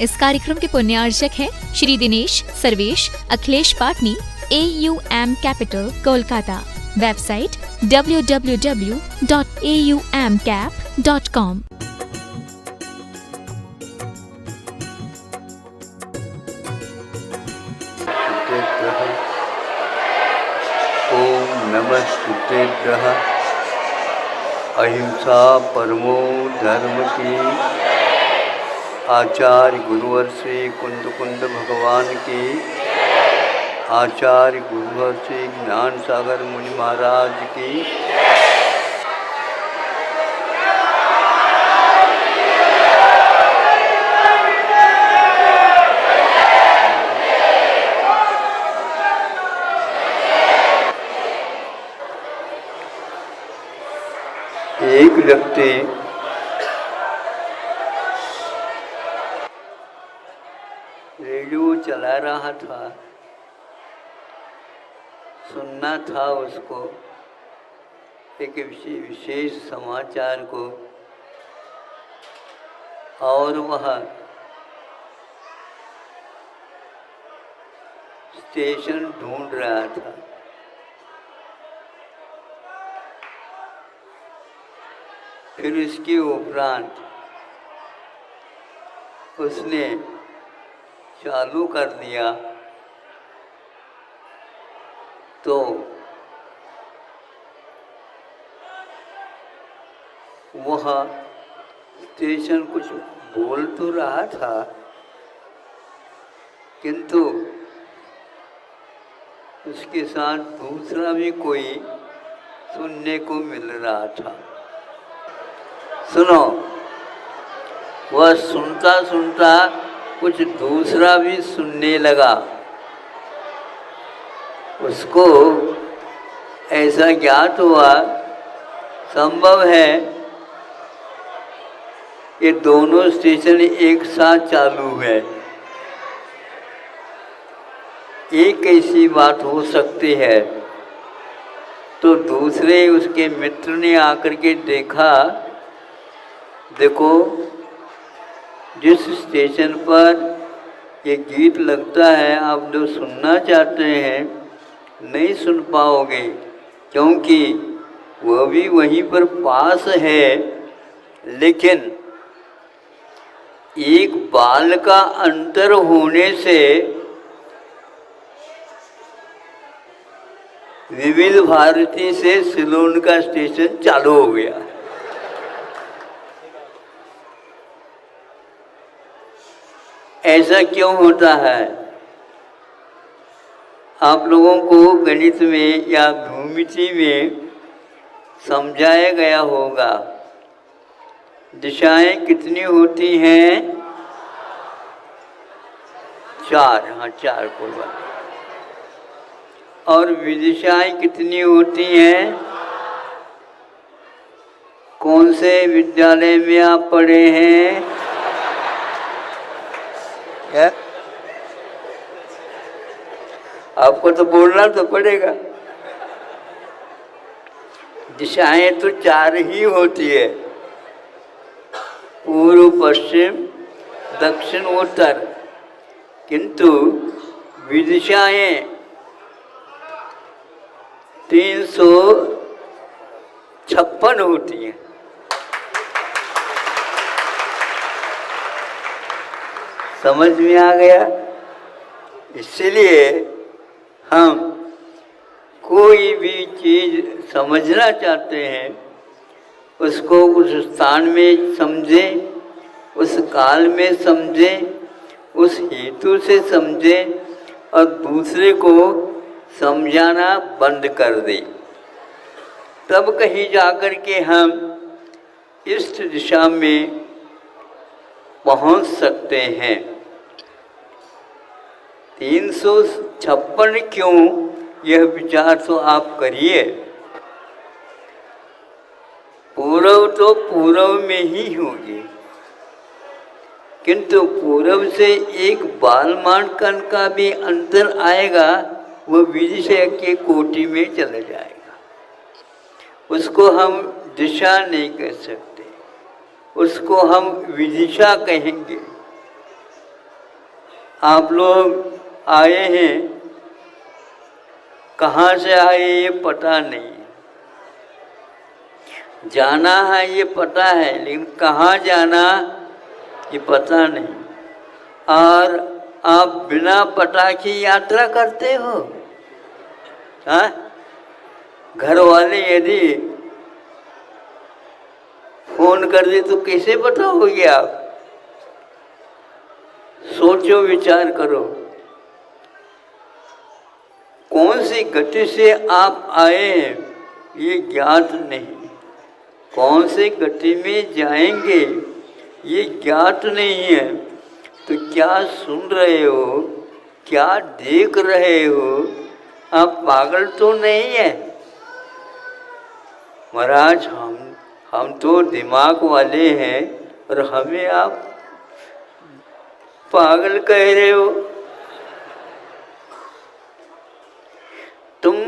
इस कार्यक्रम के पुण्यार्चक हैं Shri Dinesh Sarvesh Akhilesh Patni, AUM capital, Kolkata. Website www.aumcap.com। ओम नमः सिद्धेभ्यः। अहिंसा परमो धर्म की। आचार्य गुरुवर श्री कुंद भगवान की। आचार्य गुरुवर श्री ज्ञान सागर मुनि महाराज की। एक व्यक्ति रेडियो चला रहा था, सुनना था उसको एक विशेष समाचार को, और वह स्टेशन ढूंढ रहा था। फिर इसके उपरांत उसने चालू कर दिया तो वह स्टेशन कुछ बोल तो रहा था, किंतु उसके साथ दूसरा भी कोई सुनने को मिल रहा था। सुनो, वह सुनता सुनता कुछ दूसरा भी सुनने लगा। उसको ऐसा ज्ञात हुआ, संभव है ये दोनों स्टेशन एक साथ चालू है। एक ऐसी बात हो सकती है। तो दूसरे उसके मित्र ने आकर के देखा, देखो जिस स्टेशन पर ये गीत लगता है, आप जो सुनना चाहते हैं नहीं सुन पाओगे, क्योंकि वह भी वहीं पर पास है। लेकिन एक बाल का अंतर होने से विविध भारती से सिलोन का स्टेशन चालू हो गया। ऐसा क्यों होता है? आप लोगों को गणित में या भूमिति में समझाया गया होगा। दिशाएं कितनी होती हैं? 4, हाँ 4 पूर्व। और विदिशाएं कितनी होती हैं? कौन से विद्यालय में आप पढ़े हैं? क्या? आपको तो बोलना तो पड़ेगा। दिशाएं तो 4 ही होती है, पूर्व पश्चिम दक्षिण उत्तर, किंतु विदिशाएं 356 होती हैं। समझ में आ गया? इसलिए हम कोई भी चीज समझना चाहते हैं, उसको उस स्थान में समझें, उस काल में समझें, उस हेतु से समझें और दूसरे को समझाना बंद कर दें। तब कहीं जाकर के हम इष्ट दिशा में पहुंच सकते हैं। 356 क्यों, यह विचार तो आप करिए। पूर्व तो पूर्व में ही होगी, किंतु पूर्व से एक बालमानकन का भी अंतर आएगा, वह विदिशा के कोटि में चला जाएगा। उसको हम दिशा नहीं कह सकते, उसको हम विदिशा कहेंगे। आप लोग आए हैं, कहाँ से आए ये पता नहीं, जाना है ये पता है, लेकिन कहाँ जाना ये पता नहीं। और आप बिना पता की यात्रा करते हो। हाँ, घर वाले यदि फोन कर दे तो कैसे बताओगे आप? सोचो, विचार करो, कौन सी गति से आप आए हैं ये ज्ञात नहीं, कौन सी गति में जाएंगे ये ज्ञात नहीं है। तो क्या सुन रहे हो, क्या देख रहे हो? आप पागल तो नहीं है? महाराज, हम तो दिमाग वाले हैं और हमें आप पागल कह रहे हो। तुम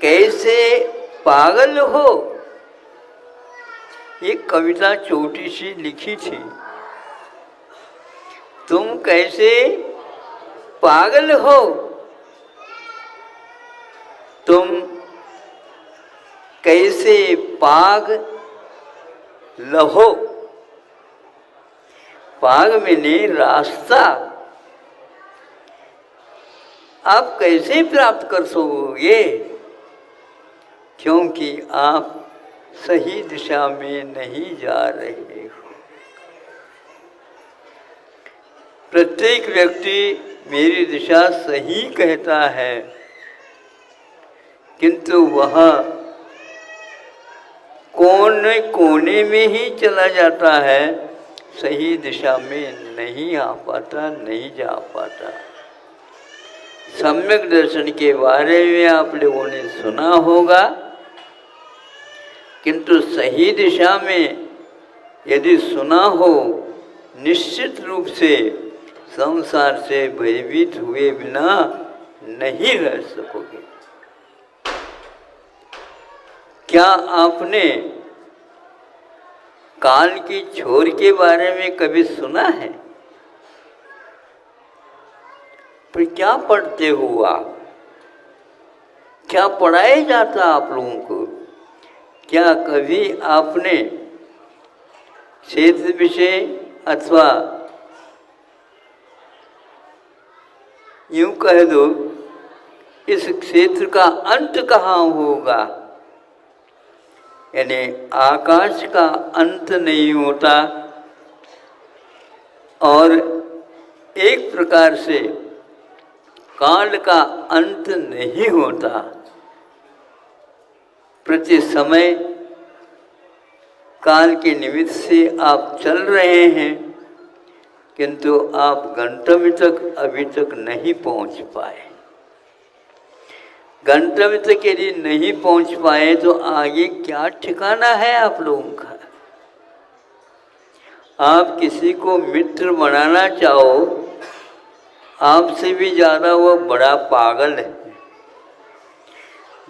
कैसे पागल हो? ये कविता छोटी सी लिखी थी। तुम कैसे पागल हो? तुम कैसे पाग लहो? पाग मैंने रास्ता। आप कैसे प्राप्त कर सकोगे? क्योंकि आप सही दिशा में नहीं जा रहे हो। प्रत्येक व्यक्ति मेरी दिशा सही कहता है, किंतु वह कोने कोने में ही चला जाता है, सही दिशा में नहीं आ पाता, नहीं जा पाता। सम्यक दर्शन के बारे में आप लोगों ने सुना होगा, किंतु सही दिशा में यदि सुना हो, निश्चित रूप से संसार से भयभीत हुए बिना नहीं रह सकोगे। क्या आपने काल की छोर के बारे में कभी सुना है? पर क्या पढ़ते हो आप? क्या पढ़ाया जाता आप लोगों को? क्या कभी आपने क्षेत्र विषय अथवा यूं कह दो, इस क्षेत्र का अंत कहाँ होगा, यानी आकाश का अंत नहीं होता और एक प्रकार से काल का अंत नहीं होता। प्रति समय काल के निमित्त से आप चल रहे हैं, किंतु आप गंतव्य तक अभी तक नहीं पहुंच पाए। गंतव्य तक यदि नहीं पहुंच पाए तो आगे क्या ठिकाना है आप लोगों का? आप किसी को मित्र बनाना चाहो, आपसे भी ज़्यादा वो बड़ा पागल है।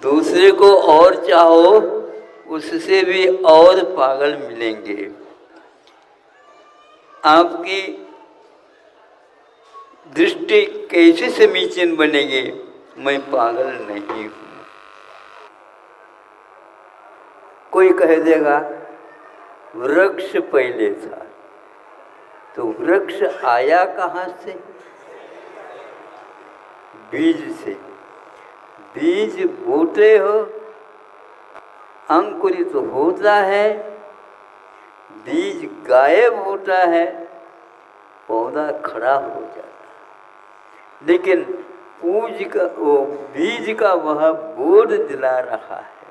दूसरे को और चाहो, उससे भी और पागल मिलेंगे। आपकी दृष्टि कैसे समीचीन बनेगी? मैं पागल नहीं हूं। कोई कह देगा वृक्ष पहले था, तो वृक्ष आया कहाँ से? बीज से। बीज बोते हो, अंकुरित तो होता है, बीज गायब होता है, पौधा खड़ा हो जाता है। लेकिन बीज का वह बोध दिला रहा है,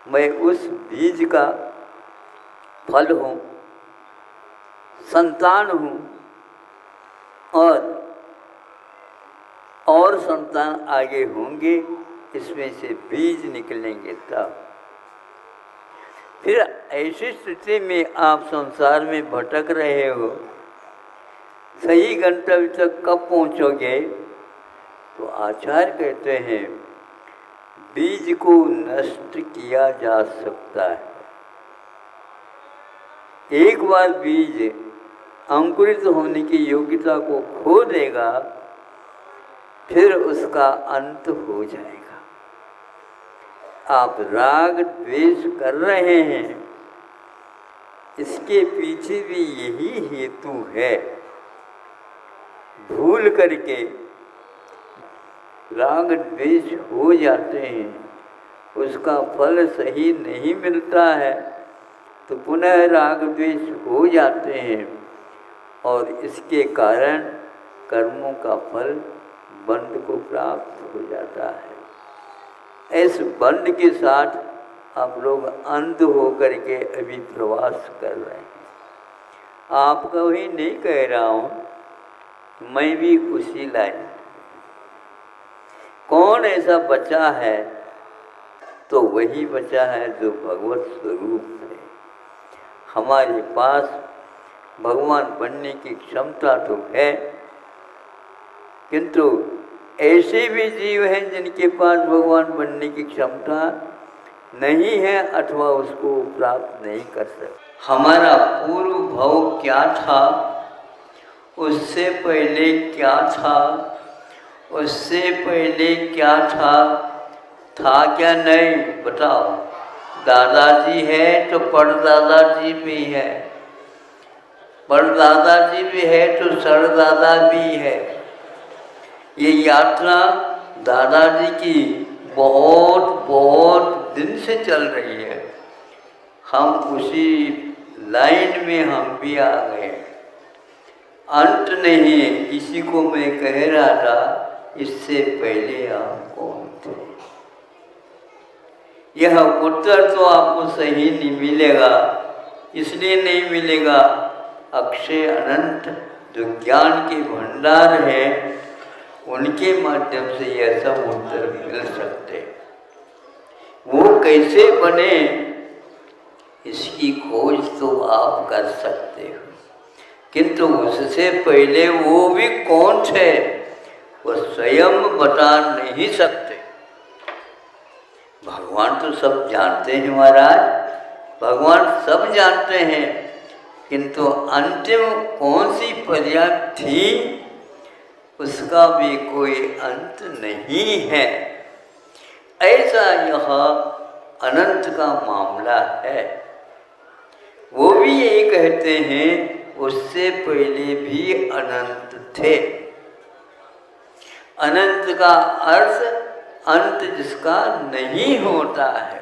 मैं उस बीज का फल हूँ, संतान हूँ, और संतान आगे होंगे, इसमें से बीज निकलेंगे तब। फिर ऐसी स्थिति में आप संसार में भटक रहे हो, सही गंतव्य तक कब पहुँचोगे? तो आचार्य कहते हैं बीज को नष्ट किया जा सकता है। एक बार बीज अंकुरित होने की योग्यता को खो देगा, फिर उसका अंत हो जाएगा। आप राग द्वेष कर रहे हैं, इसके पीछे भी यही हेतु है। भूल करके राग द्वेष हो जाते हैं, उसका फल सही नहीं मिलता है, तो पुनः राग द्वेष हो जाते हैं और इसके कारण कर्मों का फल बंध को प्राप्त हो जाता है। इस बंध के साथ आप लोग अंध हो करके अभी प्रवास कर रहे हैं। आपको ही नहीं कह रहा हूँ, मैं भी उसी लाइन। कौन ऐसा बचा है? तो वही बचा है जो भगवत स्वरूप है। हमारे पास भगवान बनने की क्षमता तो है, किंतु ऐसे भी जीव हैं जिनके पास भगवान बनने की क्षमता नहीं है अथवा उसको प्राप्त नहीं कर सकते। हमारा पूर्व भाव क्या था, उससे पहले क्या था, उससे पहले क्या था क्या नहीं? बताओ। दादाजी है तो परदादाजी भी है, परदादाजी भी है तो सरदादा भी है। ये यात्रा दादाजी की बहुत बहुत दिन से चल रही है। हम उसी लाइन में हम भी आ गए। अंत नहीं है। इसी को मैं कह रहा था, इससे पहले आप कौन थे? यह उत्तर तो आपको सही नहीं मिलेगा। इसलिए नहीं मिलेगा, अक्षय अनंत जो ज्ञान के भंडार है, उनके माध्यम से यह सब उत्तर मिल सकते। वो कैसे बने, इसकी खोज तो आप कर सकते हो, किंतु उससे पहले वो भी कौन थे, वो स्वयं बता नहीं सकते। भगवान तो सब जानते हैं महाराज, भगवान सब जानते हैं, किंतु अंतिम कौन सी पर्याप्त थी, उसका भी कोई अंत नहीं है। ऐसा यह अनंत का मामला है। वो भी यही कहते हैं, उससे पहले भी अनंत थे। अनंत का अर्थ अंत जिसका नहीं होता है।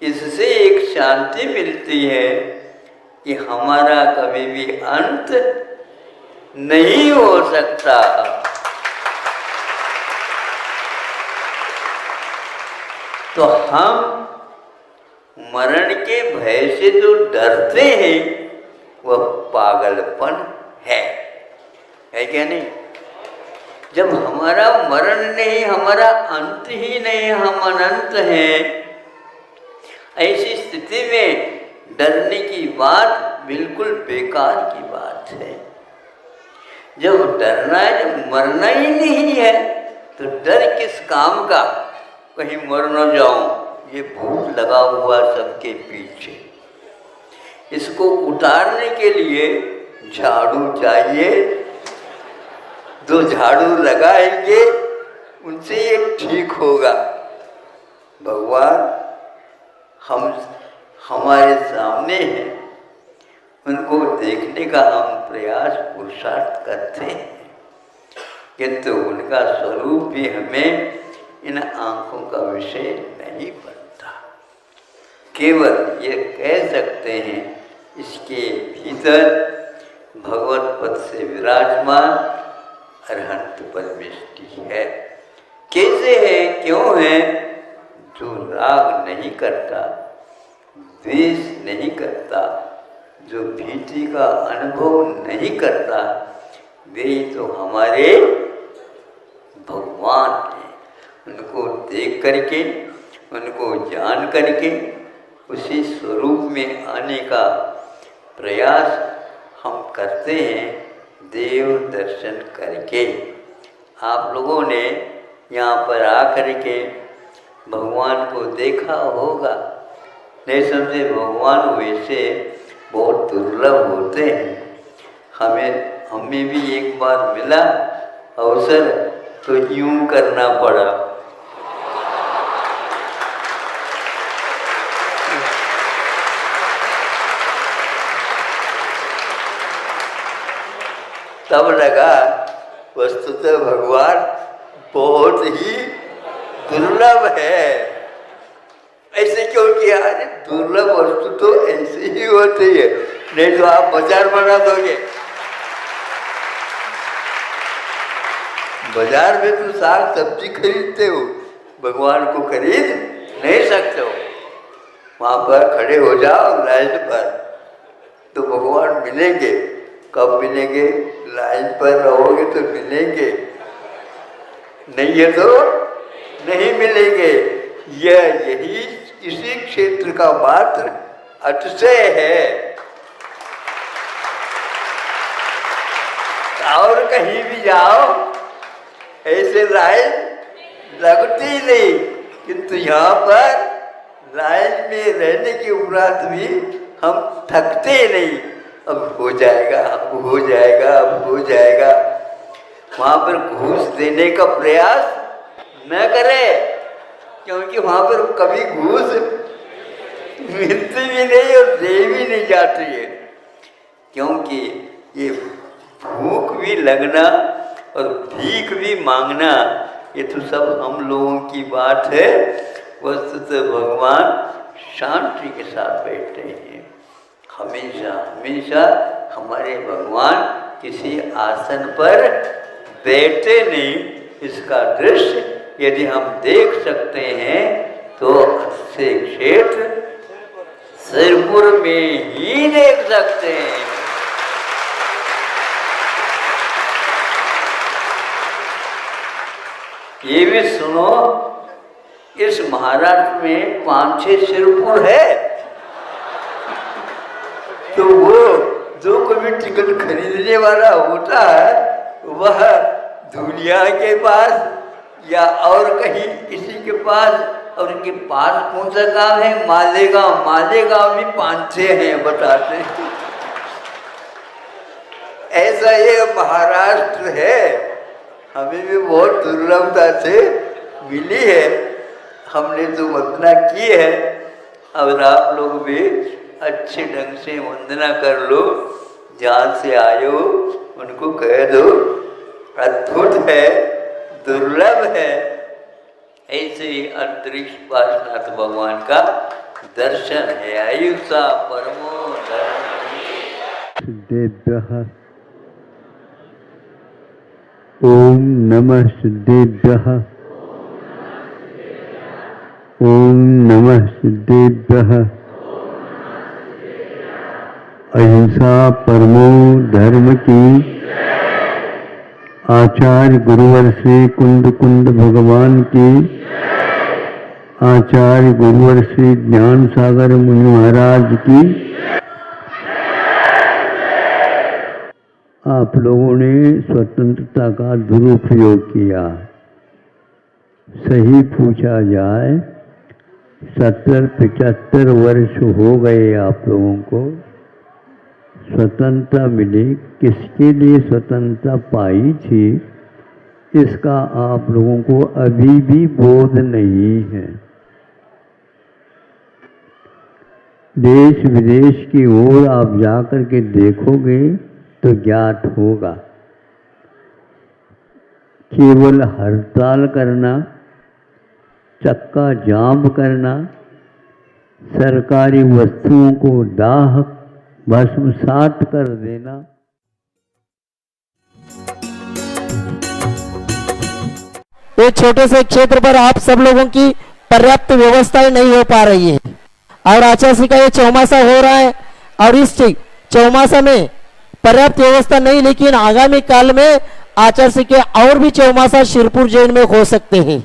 इससे एक शांति मिलती है कि हमारा कभी भी अंत नहीं हो सकता। तो हम मरण के भय से जो डरते हैं, वह पागलपन है क्या नहीं? जब हमारा मरण नहीं, हमारा अंत ही नहीं, हम अनंत हैं, ऐसी स्थिति में डरने की बात बिल्कुल बेकार की बात है। जब डरना है, जब मरना ही नहीं है, तो डर किस काम का? कहीं मर न जाऊं, ये भूत लगा हुआ सबके पीछे। इसको उतारने के लिए झाड़ू चाहिए। जो झाड़ू लगाएंगे उनसे ये ठीक होगा। भगवान हमारे सामने हैं, उनको देखने का हम प्रयास पुरुषार्थ करते हैं, किंतु उनका स्वरूप भी हमें इन आँखों का विषय नहीं बनता। केवल ये कह सकते हैं, इसके भीतर भगवत पद से विराजमान अरहंत परमेष्टि है। कैसे है, क्यों है? जो राग नहीं करता, द्वेष नहीं करता, जो भीति का अनुभव नहीं करता, वे तो हमारे भगवान हैं। उनको देख करके, उनको जान करके उसी स्वरूप में आने का प्रयास हम करते हैं, देव दर्शन करके। आप लोगों ने यहाँ पर आकर के भगवान को देखा होगा, नहीं समझे? भगवान वैसे बहुत दुर्लभ होते हैं। हमें भी एक बार मिला अवसर तो यूं करना पड़ा। तब लगा वस्तुतः भगवान बहुत ही दुर्लभ है। ऐसे क्यों किया? अरे दुर्लभ वस्तु तो ऐसी ही होती है, नहीं तो आप बाजार बना दोगे। बाजार में तो साग सब्जी खरीदते हो, भगवान को खरीद नहीं सकते हो। वहां पर खड़े हो जाओ लाइन पर तो भगवान मिलेंगे। कब मिलेंगे? लाइन पर रहोगे तो मिलेंगे, नहीं है तो नहीं मिलेंगे। यही इसी क्षेत्र का मात्र अतिशय है, और कहीं भी जाओ ऐसे लाइन लगती ही नहीं। किंतु यहाँ पर लाइन में रहने के उपरांत भी हम थकते नहीं। अब हो जाएगा, अब हो जाएगा, अब हो जाएगा। वहाँ पर घूस देने का प्रयास न करें, क्योंकि वहाँ पर कभी घूस मिलती भी नहीं और दे भी नहीं जाती है। क्योंकि ये भूख भी लगना और भीख भी मांगना, ये तो सब हम लोगों की बात है। वस्तुतः भगवान शांति के साथ बैठते हैं। हमेशा हमेशा हमारे भगवान किसी आसन पर बैठते नहीं। इसका दृश्य यदि हम देख सकते हैं तो अच्छे क्षेत्र सिरपुर में ही देख सकते हैं। ये भी सुनो, इस महाराष्ट्र में 5-6 सिरपुर है। तो वो जो कभी टिकट खरीदने वाला होता है वह धुलिया के पास या और कहीं किसी के पास, और इनके पास कौन सा गाँव है? मालेगांव। मालेगांव भी 5-6 हैं बताते हैं। ऐसा ये महाराष्ट्र है। हमें भी बहुत दुर्लभता से मिली है, हमने तो वंदना की है। अब आप लोग भी अच्छे ढंग से वंदना कर लो। जहाँ से आए हो उनको कह दो अद्भुत है, दुर्लभ है। ऐसे ही अंतरिक्ष पार्श्वनाथ भगवान का दर्शन है। आयुषा परमो सिद्धेभ्यः ओम नमः सिद्धेभ्यः ओम नमः सिद्धेभ्यः। अहिंसा परमो धर्म की। आचार्य गुरुवर श्री कुंद कुंद भगवान की। आचार्य गुरुवर श्री ज्ञान सागर मुनि महाराज की। आप लोगों ने स्वतंत्रता का दुरुपयोग किया। सही पूछा जाए 70-75 वर्ष हो गए आप लोगों को। स्वतंत्रता मिली, किसके लिए स्वतंत्रता पाई थी, इसका आप लोगों को अभी भी बोध नहीं है। देश विदेश की ओर आप जाकर के देखोगे तो ज्ञात होगा। केवल हड़ताल करना, चक्का जाम करना, सरकारी वस्तुओं को दाह भस्मसात कर देना। एक छोटे से क्षेत्र पर आप सब लोगों की पर्याप्त व्यवस्थाएं नहीं हो पा रही है और आचार्य का ये चौमासा हो रहा है और इस चौमासा में पर्याप्त व्यवस्था नहीं, लेकिन आगामी काल में आचार्य के और भी चौमासा शिरपुर जेल में हो सकते हैं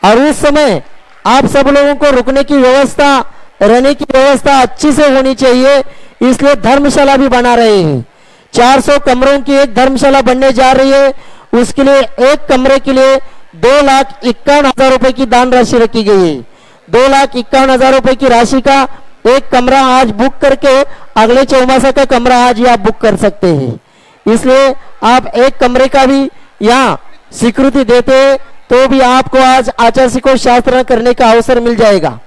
और उस समय आप सब लोगों को रुकने की व्यवस्था, रहने की व्यवस्था अच्छी से होनी चाहिए। इसलिए धर्मशाला भी बना रहे हैं। 400 कमरों की एक धर्मशाला बनने जा रही है। उसके लिए एक कमरे के लिए 2,51,000 रुपए की दान राशि रखी गई है। 2,51,000 रुपए की राशि का एक कमरा आज बुक करके अगले चौमासा का कमरा आज ही आप बुक कर सकते हैं। इसलिए आप एक कमरे का भी यहाँ स्वीकृति देते हैं तो भी आपको आज आचार्य को शास्त्र करने का अवसर मिल जाएगा।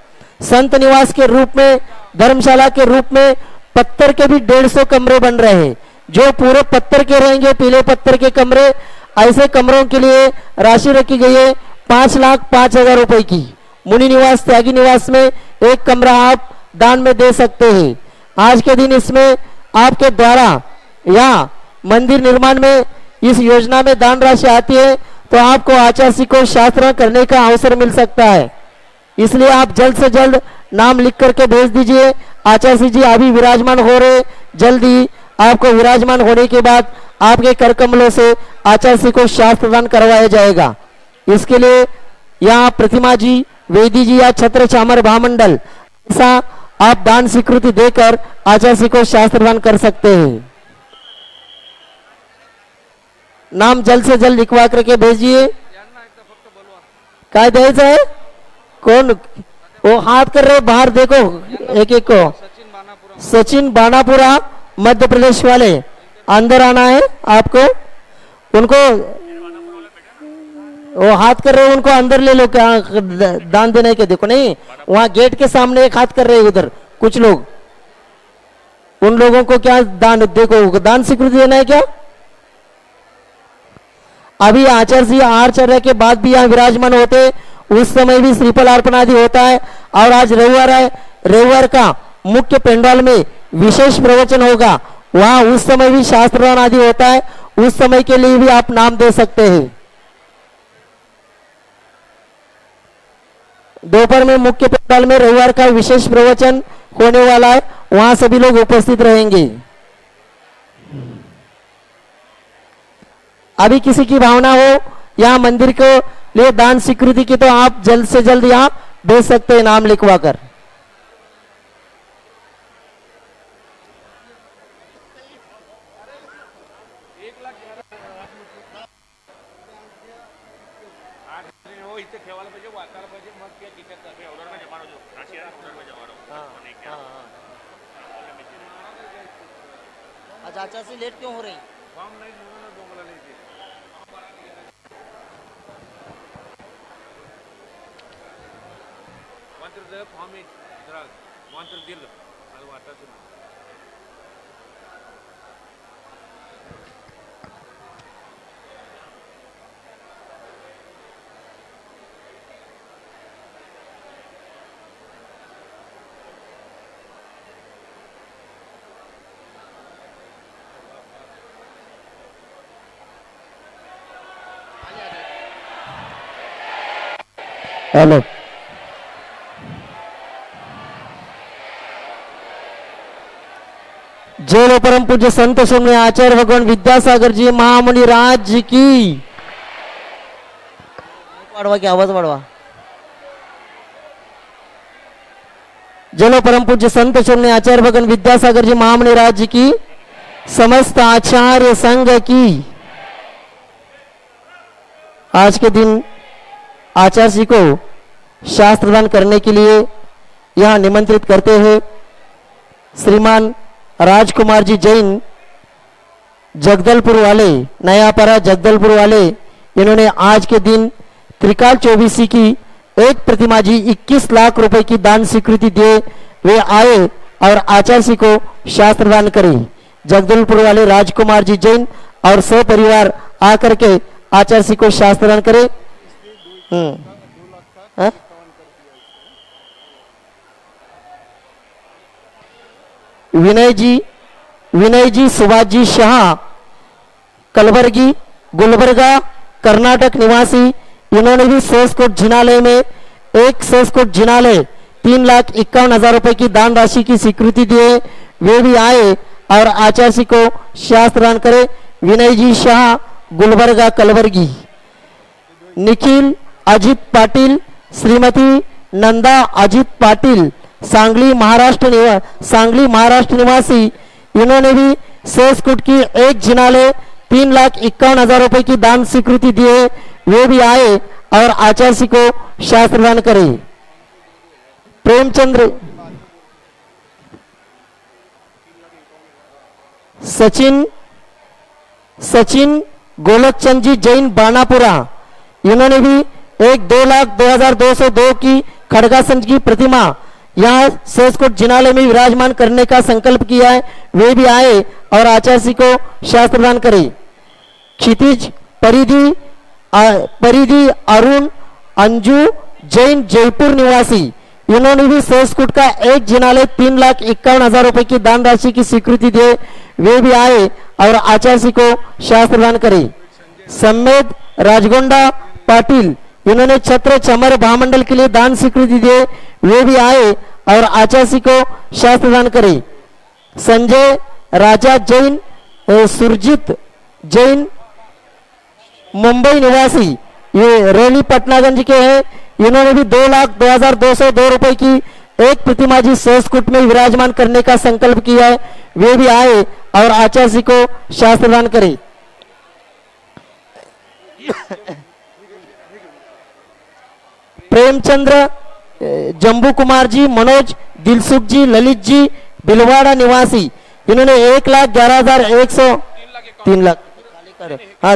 संत निवास के रूप में, धर्मशाला के रूप में पत्थर के भी 150 कमरे बन रहे हैं, जो पूरे पत्थर के रहेंगे, पीले पत्थर के कमरे। ऐसे कमरों के लिए राशि रखी गई है 5,05,000 रुपए की। मुनि निवास, त्यागी निवास में एक कमरा आप दान में दे सकते हैं। आज के दिन इसमें आपके द्वारा या मंदिर निर्माण में इस योजना में दान राशि आती है तो आपको आचार्य को शास्त्र करने का अवसर मिल सकता है। इसलिए आप जल्द से जल्द नाम लिख करके भेज दीजिए। आचार्य जी अभी विराजमान हो रहे, जल्दी आपको विराजमान होने के बाद आपके कर कमलों से आचार्य को शास्त्र दान करवाया जाएगा। इसके लिए यहाँ प्रतिमा जी, वेदी जी या छत्र चामर भामंडल ऐसा आप दान स्वीकृति देकर आचार्य को शास्त्र दान कर सकते हैं। नाम जल्द से जल्द लिखवा करके भेजिए। काय द्यायचं है? कौन वो हाथ कर रहे बाहर, देखो एक एक को। सचिन बानापुरा मध्य प्रदेश वाले, अंदर आना है आपको। उनको वो हाथ कर रहे, उनको अंदर ले लो क्या दान देने के। देखो नहीं, वहां गेट के सामने एक हाथ कर रहे उधर कुछ लोग, उन लोगों को क्या दान, देखो दान स्वीकृति देना है क्या? अभी आचार्य जी आचार्य के बाद भी यहाँ विराजमान होते, उस समय भी श्रीफल अर्पण आदि होता है। और आज रविवार है, रविवार का मुख्य पंडाल में विशेष प्रवचन होगा, वहां उस समय भी शास्त्रदान आदि होता है। उस समय के लिए भी आप नाम दे सकते हैं। दोपहर में मुख्य पंडाल में रविवार का विशेष प्रवचन होने वाला है, वहां सभी लोग उपस्थित रहेंगे। अभी किसी की भावना हो यहाँ मंदिर को लिए दान स्वीकृति की, तो आप जल्द से जल्द यहाँ भेज सकते हैं नाम लिखवा कर। चाचा से लेट क्यों हो रही? हेलो, जय परम पूज्य संत स्वामी आचार्य भगवान विद्यासागर जी महामुनि राज की। बढ़वा की आवाज बढ़वा। जय परम पूज्य संत स्वामी आचार्य भगवान विद्यासागर जी महामुनि राज की, समस्त आचार्य संघ की। आज के दिन आचार्य जी को शास्त्रदान करने के लिए यहाँ निमंत्रित करते हैं श्रीमान राजकुमार जी जैन, जगदलपुर वाले, नयापारा जगदलपुर वाले। इन्होंने आज के दिन त्रिकाल चौबीसी की एक प्रतिमा जी 21 लाख रुपए की दान स्वीकृति दिए। वे आए और आचार्य को शास्त्रदान करे। जगदलपुर वाले राजकुमार जी जैन और सपरिवार आकर के आचार्य को शास्त्रदान करे। विनय जी सुभाष जी शाह कलबर्गी, गुलबर्गा, कर्नाटक निवासी। इन्होंने भी सोसकोट जिनालय में एक सोसकोट जिनालय 3,51,000 रुपए की दान राशि की स्वीकृति दिए। वे भी आए और आचार्य को शास्त्रदान करे। विनय जी शाह, गुलबर्गा, कलबर्गी। निखिल अजित पाटिल, श्रीमती नंदा अजित पाटिल, सांगली महाराष्ट्र निवासी। इन्होंने भी सोसकोट की एक जिनालय 3,51,000 रुपए की दान स्वीकृति दिए। वे भी आए और आचार्य को शास्त्रदान करे। प्रेमचंद्र सचिन गोलकचंद जी जैन बानापुरा, इन्होंने भी एक 2,02,202 की खड़गासन की प्रतिमा यहाँ सेसकोट जिनालय में विराजमान करने का संकल्प किया है। वे भी आए और आचार्य को शास्त्र प्रदान करे। क्षितिज परिधि अरुण अंजू जैन जयपुर निवासी, इन्होंने भी सेसकोट का एक जिनालय 3,51,000 रुपए की दान राशि की स्वीकृति दिए। वे भी आए और आचार्य को शास्त्र प्रदान करे। सम्मेद राजगोंडा पाटिल, इन्होंने छत्र चमर महामंडल के लिए दान स्वीकृति दिए। वे भी आए और आचार्य को शास्त्र प्रदान करे। संजय राजा जैन सुरजीत जैन मुंबई निवासी, ये रेली पटनागंज के हैं, इन्होंने भी 2,02,202 रुपए की एक प्रतिमा जी सेसकुट में विराजमान करने का संकल्प किया है। वे भी आए और आचार्य को शास्त्र प्रदान करे। प्रेमचंद्र जम्बू कुमार जी, मनोज दिलसुख जी, ललित जी बिलवाड़ा निवासी, इन्होंने 1,11,100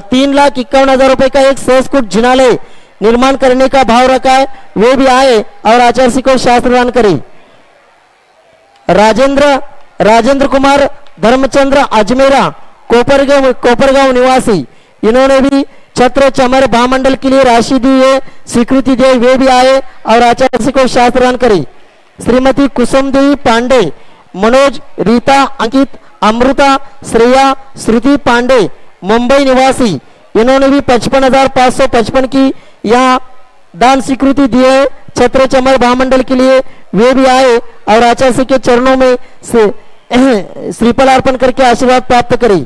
3,51,000 रुपए का एक सेसकुट जिनालय निर्माण करने का भाव रखा है। वे भी आए और आचार्य को शास्त्र प्रदान करे। राजेंद्र कुमार धर्मचंद्र अजमेरा कोपरगांव निवासी, इन्होंने भी छत्र चमर महामंडल के लिए राशि दी है, स्वीकृति दी। वे भी आए और आचार्य को शास्त्र प्रदान करे। श्रीमती कुसुमदेवी पांडे, मनोज, रीता, अंकित, अमृता, श्रेया, श्रुति पांडे मुंबई निवासी, इन्होंने भी 55,555 की यहाँ दान स्वीकृति दी है छत्र चमर महामंडल के लिए। वे भी आए और आचार्य के चरणों में श्रीफल अर्पण करके आशीर्वाद प्राप्त करे।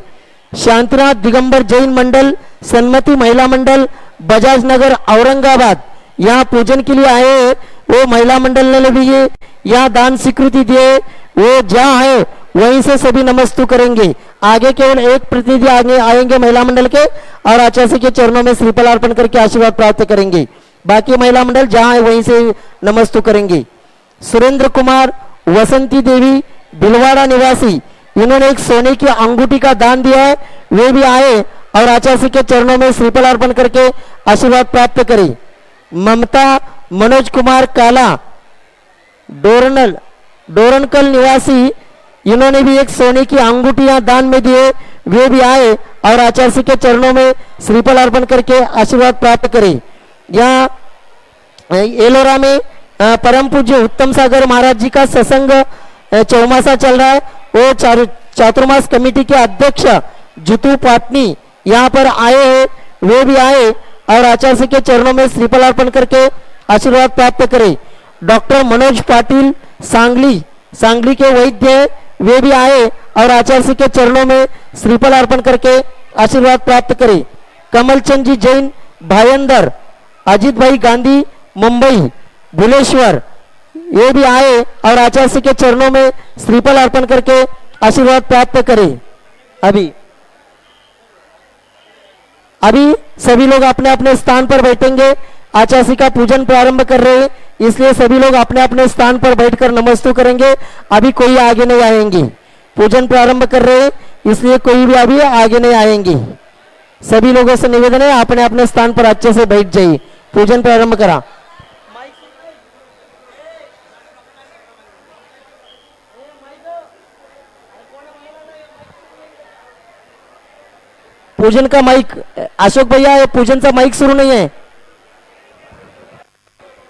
शांतिनाथ दिगंबर जैन मंडल, सन्मति महिला मंडल, बजाज नगर औरंगाबाद, यहाँ पूजन के लिए आए हैं। वो महिला मंडल ने भी ये यहाँ दान स्वीकृति दिए। वो जहाँ है वहीं से सभी नमस्तु करेंगे। आगे केवल एक प्रतिनिधि आगे आएंगे महिला मंडल के और आचार्य के चरणों में श्रीफल अर्पण करके आशीर्वाद प्राप्त करेंगे। बाकी महिला मंडल जहाँ है वहीं से नमस्तु करेंगे। सुरेंद्र कुमार, वसंती देवी भिलवाड़ा निवासी, इन्होंने एक सोने की अंगूठी का दान दिया है। वे भी आए और आचार्य के चरणों में श्रीफल अर्पण करके आशीर्वाद प्राप्त करें। ममता मनोज कुमार काला डोरनकल निवासी, इन्होंने भी एक सोने की अंगूठी दान में दिए। वे भी आए और आचार्य के चरणों में श्रीफल अर्पण करके आशीर्वाद प्राप्त करें। यहाँ एलोरा में परम पूज्य उत्तम सागर महाराज जी का सत्संग चौमासा चल रहा है। वो चातुर्मास कमेटी के अध्यक्ष जुतू पाटनी यहाँ पर आए हैं। वे भी आए और आचार्य के चरणों में श्रीफल अर्पण करके आशीर्वाद प्राप्त करें। डॉक्टर मनोज पाटिल सांगली के वैद्य, वे भी आए और आचार्य के चरणों में श्रीफल अर्पण करके आशीर्वाद प्राप्त करें। कमलचंद जी जैन भायंदर, अजीत भाई गांधी मुंबई भुलेश्वर, ये भी आए और आचार्य के चरणों में श्रीफल अर्पण करके आशीर्वाद प्राप्त करें। अभी सभी लोग अपने अपने स्थान पर बैठेंगे। आचार्य का पूजन प्रारंभ कर रहे हैं, इसलिए सभी लोग अपने अपने स्थान पर बैठकर नमस्तु करेंगे। अभी कोई आगे नहीं आएंगे। पूजन प्रारंभ कर रहे हैं, इसलिए कोई भी अभी आगे नहीं आएंगे। सभी लोगों से निवेदन है अपने अपने स्थान पर अच्छे से बैठ जाइए। पूजन प्रारंभ करा। पूजन का माइक अशोक भैया, पूजन का माइक शुरू नहीं है।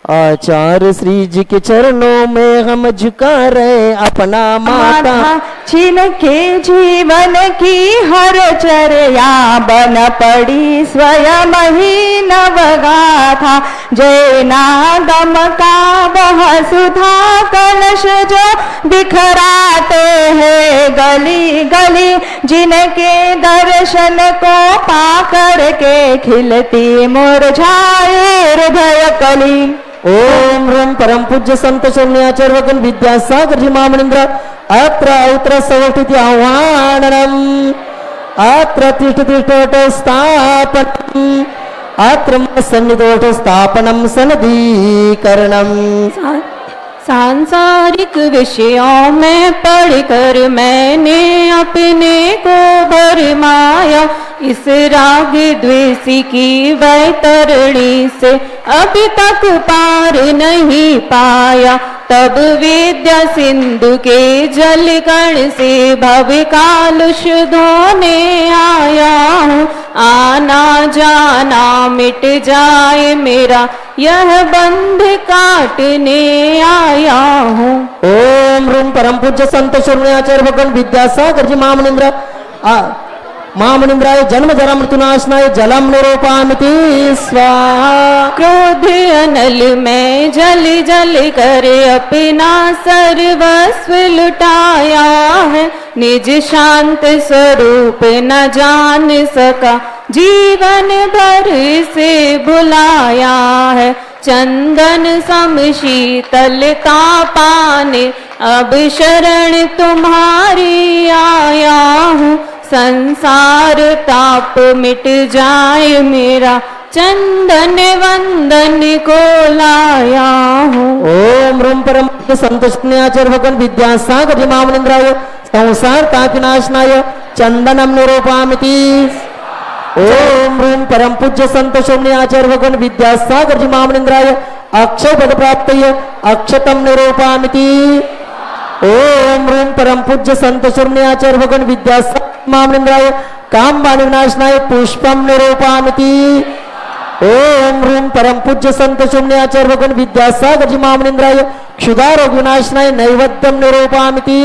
आचार्य श्री जी के चरणों में हम झुका रहे अपना माथा, छीन के जीवन की हर चर्या बन पड़ी स्वयं ही नवगाथा। जय नादम का वह सुधा कलश जो बिखराते हैं गली गली, जिनके दर्शन को पाकर के खिलती मुरझाए हृदय कली। ओम ह्रम परम पूज्य संत शरण्याचार्यगण विद्यासागर जी महामनिंद्र अत्र औत्र सवस्थिति आह्वाननम अत्र तिष्ठ स्थापनम अत्र सन्निधोष स्थापनम सनदीकरणम। सांसारिक विषयों में पढ़कर मैंने अपने को भरमाया, इस राग द्वेषी की वैतरणी से अभी तक पार नहीं पाया। तब विद्या सिंधु के जल कण से भव कालुष धोने आया हूँ। आना जाना मिट जाए मेरा यह बंध काटने आया हूँ। ओम रूम परम पूज्य संत शून्याचार्य भगवान विद्यासागर जी महामनिंद्राय जन्म जरा मृत्युनाशनाय जलम निरूपामिति स्वाहा। क्रोध अनल में जल जल कर अपना सर्वस्व लुटाया है, निज शांत स्वरूप न जान सका जीवन भर से भुलाया है। चंदन सम शीतलता पाने अब शरण तुम्हारी आया हूँ। संसार ताप मिट जाए मेरा चंदन वंदन को लाया हूँ। ओम रूम परम संत शून्याचार्य भगवान विद्यासागर जी महामनिंद्राय संसार तापिनाशनाय चंदनम निरूपामिति। ओम रूम परम पूज्य संत शून्याचार्य भगवान विद्यासागर जी महामनिंद्राय अक्षय पद प्राप्तये अक्षतम निरूपामिति। ओम रूम परम पूज्य संत शून्याचार्य भगवान विद्यासागर महामनिंद्राय काम वाणी विनाशनाय पुष्पम निरूपामिति। ओम रूम परम पूज्य संत शून्याचार्य भगवान विद्यासागर जी महामनिंद्राय क्षुधारोग विनाशनाय नैवेद्यम निरूपामिति।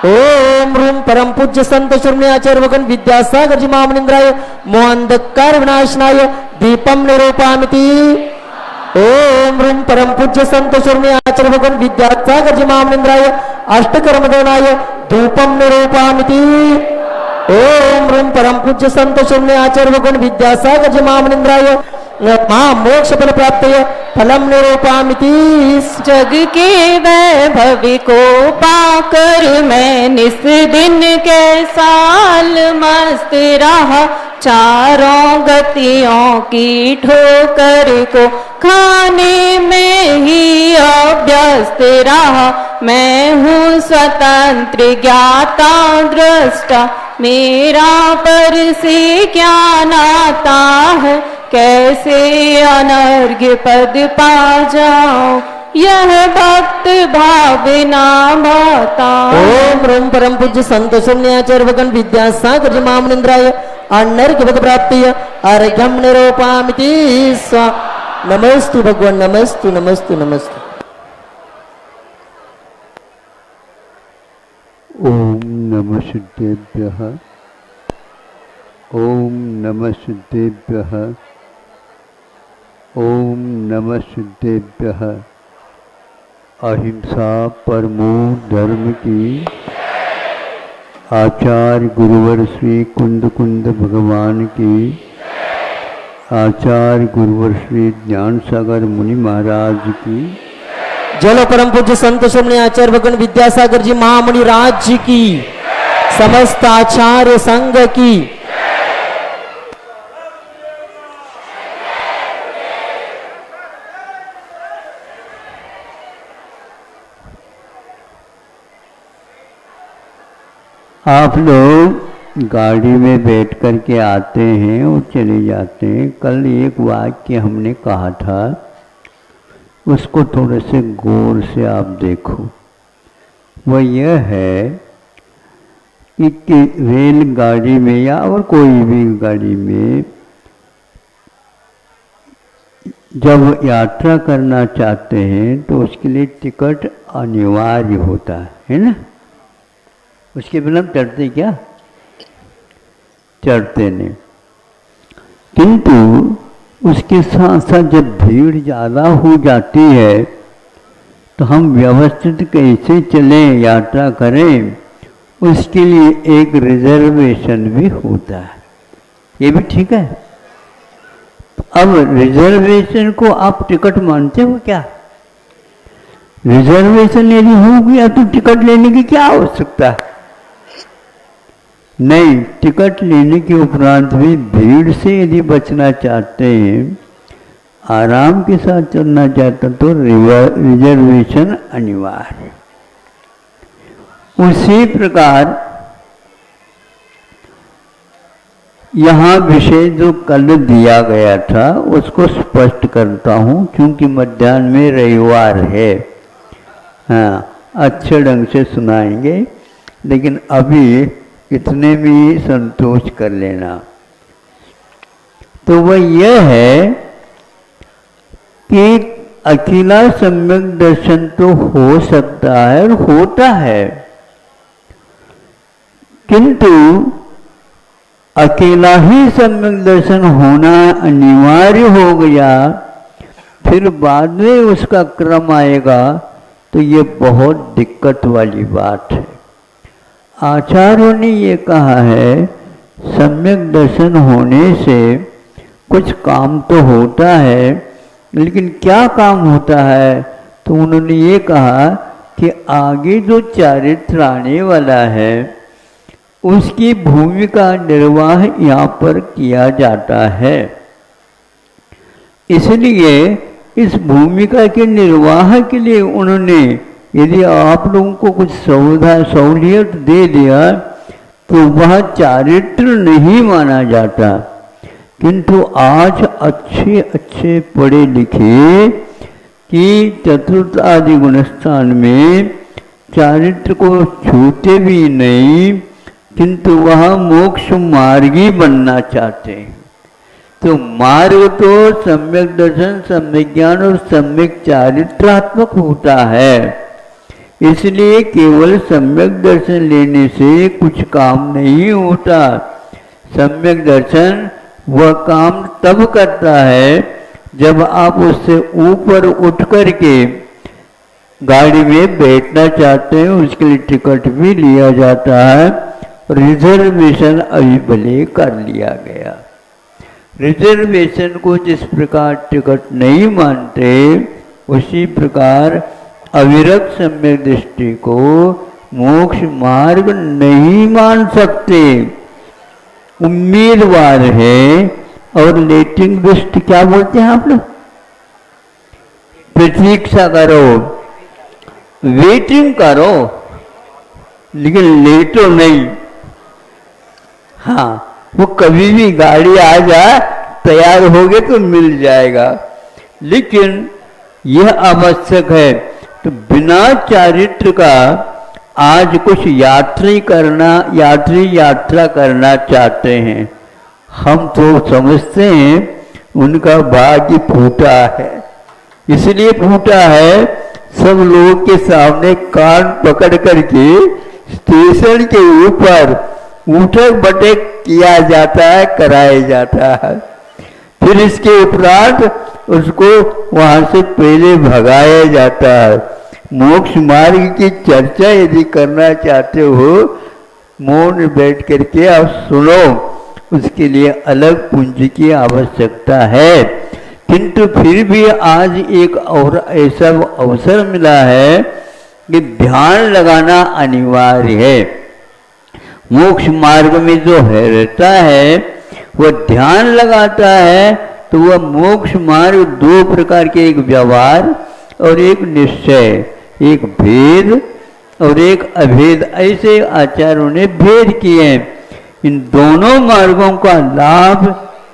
ओम रूम परम पूज्य संत शून्याचार्य भगवान विद्यासागर जी महामनिंद्राय मोहांधकार विनाशनाय दीपम निरूपामिति। ओम रूम परम पूज्य संत शून्याचार्य भगवान विद्यासागर जी महामनिंद्राय अष्टकर्मदानाय धूपम निरूपामिति। ओम रूम परम पूज्य संत शून्याचार्य भगवान विद्यासागर जी महामनिंद्राय मोक्ष फल प्राप्तये फलम निरूपामिति। जग के वैभव को पाकर मैं निस दिन के साल मस्त रहा। चारों गतियों की ठोकर को खाने में ही अभ्यस्त रहा। मैं हूँ स्वतंत्र ज्ञाता दृष्टा, मेरा पर से क्या नाता है। कैसे अनर्घ्य पद पा जाऊं यह भक्त भावना भाता। ओम रूम परम पूज्य संत शून्याचार्य भगवान विद्यासागर जी महामनिंद्राय अनर्घ्य पद प्राप्तये अर्घ्यम निरूपामिति स्वाहा। नमस्तु भगवान नमस्तु नमस्तु नमस्तु। ओम नमः शुद्धेभ्यः ओम नमः शुद्धेभ्यः ओम नमः शुद्धेभ्यः। अहिंसा परमो धर्म की आचार्य गुरुवर श्री कुंद कुंद भगवान की आचार्य गुरुवर श्री ज्ञान सागर मुनि महाराज की जलो परम पूज्य संत शून्याचार्य भगवान विद्यासागर जी महामुनि राज जी की समस्त आचार्य संघ की आप लोग गाड़ी में बैठ कर के आते हैं और चले जाते हैं। कल एक वाक्य हमने कहा था, उसको थोड़े से गौर से आप देखो। वह यह है कि रेलगाड़ी में या और कोई भी गाड़ी में जब यात्रा करना चाहते हैं तो उसके लिए टिकट अनिवार्य होता है ना। उसके बिना चढ़ते क्या? चढ़ते नहीं। किंतु उसके साथ साथ जब भीड़ ज़्यादा हो जाती है तो हम व्यवस्थित कैसे चलें, यात्रा करें, उसके लिए एक रिजर्वेशन भी होता है। ये भी ठीक है। अब रिजर्वेशन को आप टिकट मानते हो क्या? रिजर्वेशन यदि हो गया तो टिकट लेने की क्या आवश्यकता है? नहीं, टिकट लेने के उपरांत भी भीड़ से यदि बचना चाहते हैं, आराम के साथ चलना चाहता तो रिजर्वेशन अनिवार्य। उसी प्रकार यहाँ विषय जो कल दिया गया था उसको स्पष्ट करता हूँ, क्योंकि मध्याह्न में रविवार है। हाँ, अच्छे ढंग से सुनाएंगे, लेकिन अभी इतने में संतोष कर लेना। तो वह यह है कि अकेला सम्यक दर्शन तो हो सकता है और होता है, किंतु अकेला ही सम्यक दर्शन होना अनिवार्य हो गया, फिर बाद में उसका क्रम आएगा, तो ये बहुत दिक्कत वाली बात है। आचार्यों ने ये कहा है सम्यक दर्शन होने से कुछ काम तो होता है, लेकिन क्या काम होता है? तो उन्होंने ये कहा कि आगे जो चारित्र आने वाला है उसकी भूमिका निर्वाह यहाँ पर किया जाता है। इसलिए इस भूमिका के निर्वाह के लिए उन्होंने, यदि आप लोगों को कुछ सहूलियत दे दिया तो वह चारित्र नहीं माना जाता, किंतु आज अच्छे अच्छे पढ़े लिखे कि चतुर्थ आदि गुणस्थान में चारित्र को छूते भी नहीं, किंतु वह मोक्ष मार्गी बनना चाहते हैं। तो मार्ग तो सम्यक दर्शन, सम्यक ज्ञान और सम्यक चारित्रात्मक होता है। इसलिए केवल सम्यक दर्शन लेने से कुछ काम नहीं होता। सम्यक दर्शन वह काम तब करता है जब आप उससे ऊपर उठ करके गाड़ी में बैठना चाहते हैं, उसके लिए टिकट भी लिया जाता है। रिजर्वेशन अभी भले कर लिया गया। रिजर्वेशन को जिस प्रकार टिकट नहीं मानते, उसी प्रकार अविरक्त सम्यक दृष्टि को मोक्ष मार्ग नहीं मान सकते। उम्मीदवार है। और लेटिंग दृष्टि क्या बोलते हैं आप लोग? प्रतीक्षा करो, वेटिंग करो, लेकिन लेटो नहीं। हाँ, वो कभी भी गाड़ी आ जाए, तैयार हो गए तो मिल जाएगा, लेकिन यह आवश्यक है। तो बिना चारित्र का आज कुछ यात्री यात्रा करना चाहते हैं, हम तो समझते हैं उनका भाग्य फूटा है। इसलिए फूटा है, सब लोगों के सामने कान पकड़ करके स्टेशन के ऊपर उठक बैठक किया जाता है, कराया जाता है। फिर इसके उपरांत उसको वहां से पहले भगाया जाता है। मोक्ष मार्ग की चर्चा यदि करना चाहते हो, मौन बैठ करके आप सुनो, उसके लिए अलग पूंजी की आवश्यकता है। किंतु फिर भी आज एक और ऐसा अवसर मिला है कि ध्यान लगाना अनिवार्य है। मोक्ष मार्ग में जो है रहता है, वह ध्यान लगाता है, तो वह मोक्ष मार्ग दो प्रकार के, एक व्यवहार और एक निश्चय, एक भेद और एक अभेद, ऐसे आचार्यों ने भेद किए हैं। इन दोनों मार्गों का लाभ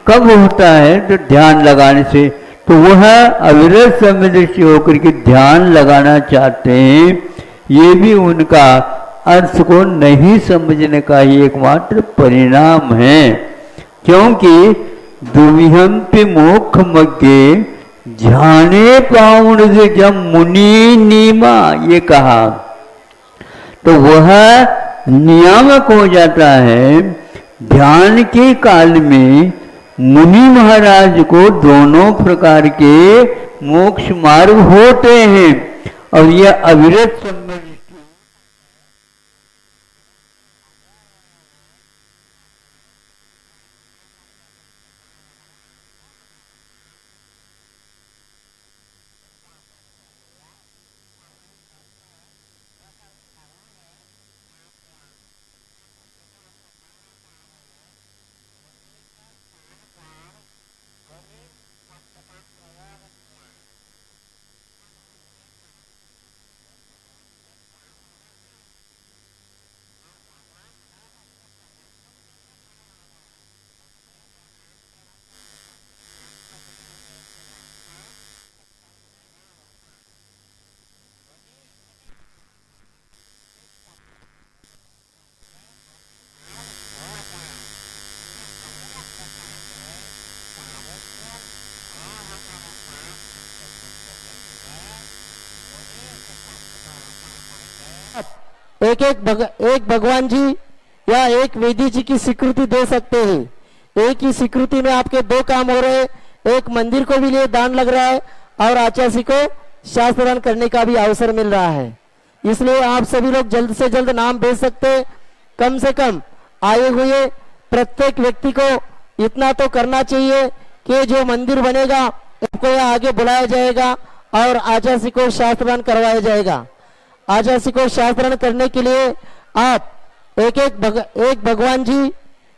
कब होता है? तो ध्यान लगाने से। तो वह अविरत सम्यदृष्टि होकर के ध्यान लगाना चाहते हैं, ये भी उनका अर्थ को नहीं समझने का ही एकमात्र परिणाम है। क्योंकि दुविहंपि मोक्ष मग्गे ध्याने पाउण जब मुनि नीमा, ये कहा, तो वह नियामक हो जाता है। ध्यान के काल में मुनि महाराज को दोनों प्रकार के मोक्ष मार्ग होते हैं, और यह अविरत सम्यक एक भगवान जी या एक वेदी जी की स्वीकृति दे सकते हैं। एक ही स्वीकृति में आपके दो काम हो रहे हैं, एक मंदिर को भी लिए दान लग रहा है और आचार्य को शास्त्रदान करने का भी अवसर मिल रहा है। इसलिए आप सभी लोग जल्द से जल्द नाम भेज सकते हैं। कम से कम आए हुए प्रत्येक व्यक्ति को इतना तो करना चाहिए कि जो मंदिर बनेगा उसको यहाँ आगे बुलाया जाएगा और आचार्य को शास्त्रदान करवाया जाएगा। आचार्य को शास्त्रदान करने के लिए आप एक भगवान जी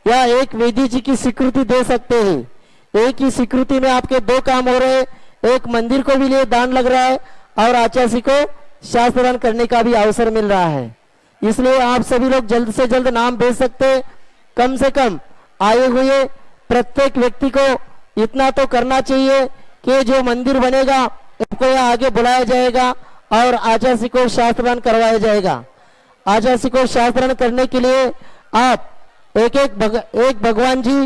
या एक वेदी जी की स्वीकृति दे सकते हैं। एक ही स्वीकृति में आपके दो काम हो रहे हैं, एक मंदिर को भी लिए दान लग रहा है और आचार्य को शास्त्रदान करने का भी अवसर मिल रहा है। इसलिए आप सभी लोग जल्द से जल्द नाम भेज सकते हैं। कम से कम आए हुए प्रत्येक व्यक्ति को इतना तो करना चाहिए कि जो मंदिर बनेगा उसको यहाँ आगे बुलाया जाएगा और आचार्य को शास्त्रदान करवाया जाएगा। आचार्य को शास्त्रदान करने के लिए आप एक भगवान जी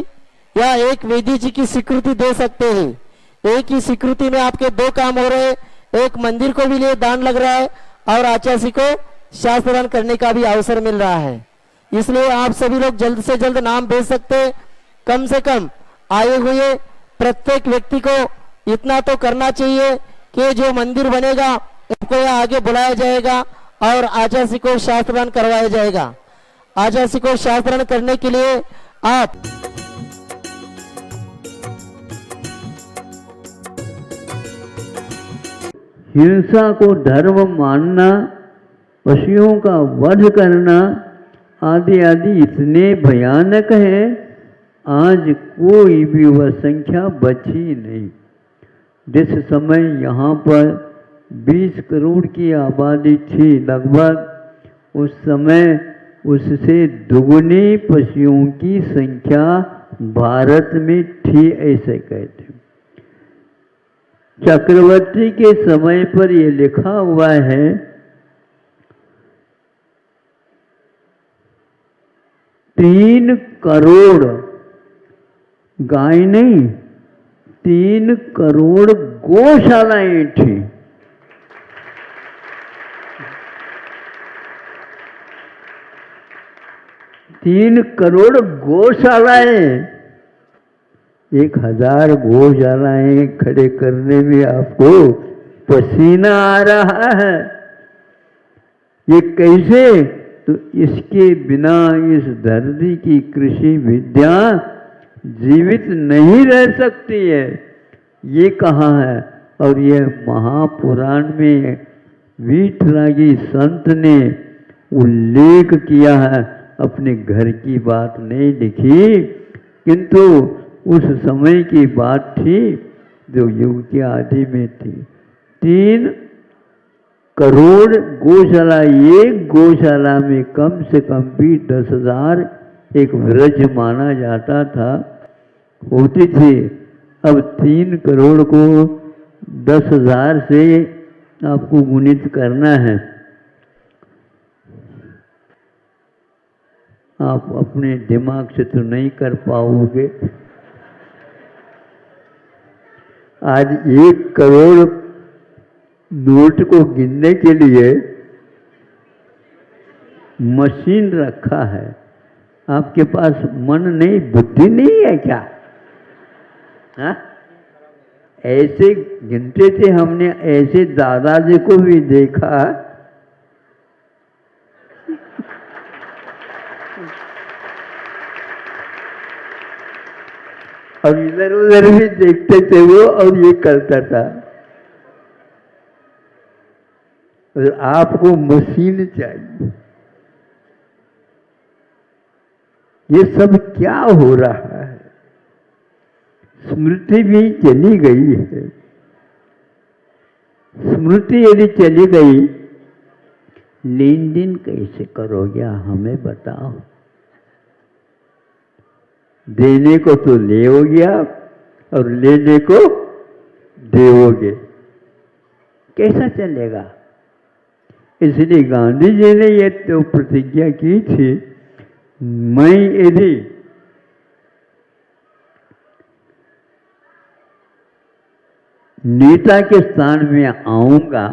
या एक वेदी जी की स्वीकृति दे सकते हैं। एक ही स्वीकृति में आपके दो काम हो रहे हैं, एक मंदिर को भी लिए दान लग रहा है और आचार्य को शास्त्रदान करने का भी अवसर मिल रहा है। इसलिए आप सभी लोग जल्द से जल्द नाम भेज सकते हैं। कम से कम आए हुए प्रत्येक व्यक्ति को इतना तो करना चाहिए कि जो मंदिर बनेगा उसको यहाँ आगे बुलाया जाएगा और आचार्य को शास्त्रदान करवाया जाएगा। आचार्य को शास्त्रदान करने के लिए आप हिंसा को धर्म मानना, पशुओं का वध करना आदि आदि इतने भयानक है, आज कोई भी वह संख्या बची नहीं। जिस समय यहाँ पर 20 करोड़ की आबादी थी लगभग, उस समय उससे दुगुनी पशुओं की संख्या भारत में थी, ऐसे कहते हैं। चक्रवर्ती के समय पर ये लिखा हुआ है 3 करोड़ गाय नहीं, 3 करोड़ गौशालाएं थी। 3 करोड़ गौशालाएं, 1000 गौशालाएं खड़े करने में आपको पसीना आ रहा है। ये कैसे? तो इसके बिना इस धरती की कृषि विद्या जीवित नहीं रह सकती है, ये कहा है। और यह महापुराण में वीतरागी संत ने उल्लेख किया है, अपने घर की बात नहीं लिखी, किंतु उस समय की बात थी जो युग के आदि में थी। 3 करोड़ गौशाला, एक गौशाला में कम से कम भी 10,000 एक व्रज माना जाता था, होती थी। अब 3 करोड़ को 10,000 से आपको गुणित करना है। आप अपने दिमाग से तो नहीं कर पाओगे। आज 1 करोड़ नोट को गिनने के लिए मशीन रखा है। आपके पास मन नहीं, बुद्धि नहीं है क्या? हाँ? ऐसे गिनते थे हमने, ऐसे दादाजी को भी देखा। और इधर उधर भी देखते थे वो, और ये करता था। और आपको मशीन चाहिए। ये सब क्या हो रहा है? स्मृति भी चली गई है। स्मृति यदि चली गई, लेन देन कैसे करोगे? हमें बताओ। देने को तो लेओगे आप और लेने को देओगे, कैसा चलेगा? इसलिए गांधी जी ने ये तो प्रतिज्ञा की थी, मैं यदि नेता के स्थान में आऊंगा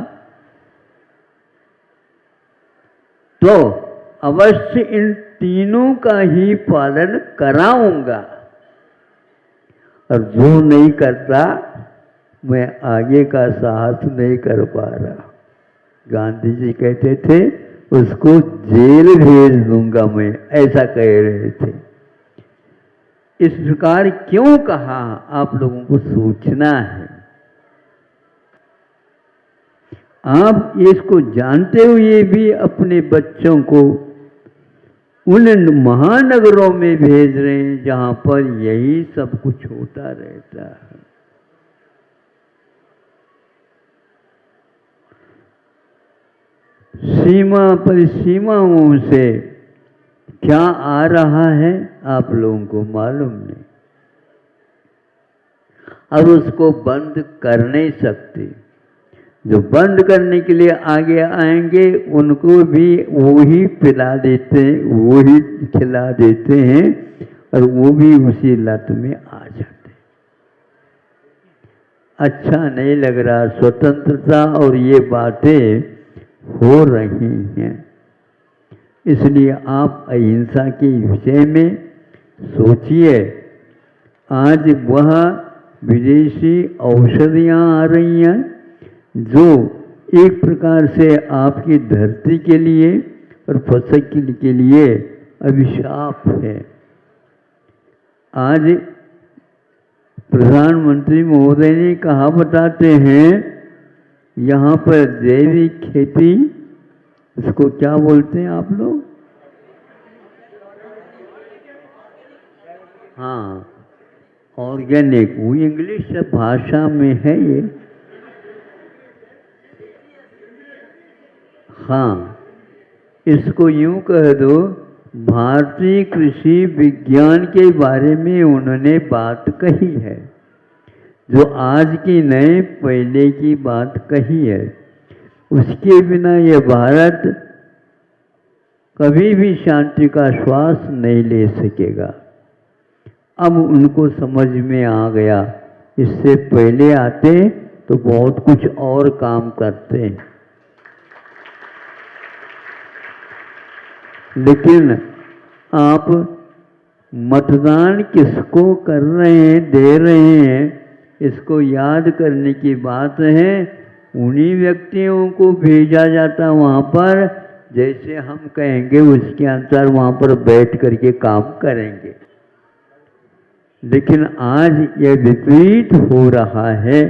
तो अवश्य इन तीनों का ही पालन कराऊंगा, और जो नहीं करता मैं आगे का साहस नहीं कर पा रहा। गांधी जी कहते थे उसको जेल भेज दूंगा मैं, ऐसा कह रहे थे। इस प्रकार क्यों कहा, आप लोगों को सोचना है। आप इसको जानते हुए भी अपने बच्चों को उन महानगरों में भेज रहे हैं जहां पर यही सब कुछ होता रहता है। सीमा परिसीमाओं से क्या आ रहा है आप लोगों को मालूम नहीं, और उसको बंद कर नहीं सकते। जो बंद करने के लिए आगे आएंगे उनको भी वो ही पिला देते हैं, वो ही खिला देते हैं, और वो भी उसी लत में आ जाते हैं। अच्छा नहीं लग रहा, स्वतंत्रता और ये बातें हो रही हैं। इसलिए आप अहिंसा के विषय में सोचिए। आज वह विदेशी औषधियाँ आ रही हैं जो एक प्रकार से आपकी धरती के लिए और फसल के लिए अभिशाप है। आज प्रधानमंत्री महोदय ने कहा, बताते हैं यहाँ पर जैविक खेती, इसको क्या बोलते हैं आप लोग? हाँ, ऑर्गेनिक, वो इंग्लिश भाषा में है ये। हाँ, इसको यूं कह दो, भारतीय कृषि विज्ञान के बारे में उन्होंने बात कही है, जो आज की नए पहले की बात कही है। उसके बिना ये भारत कभी भी शांति का श्वास नहीं ले सकेगा। अब उनको समझ में आ गया, इससे पहले आते तो बहुत कुछ और काम करते हैं। लेकिन आप मतदान किसको कर रहे हैं, दे रहे हैं, इसको याद करने की बात है। उन्हीं व्यक्तियों को भेजा जाता वहाँ पर, जैसे हम कहेंगे उसके अनुसार वहाँ पर बैठ करके काम करेंगे। लेकिन आज यह विपरीत हो रहा है।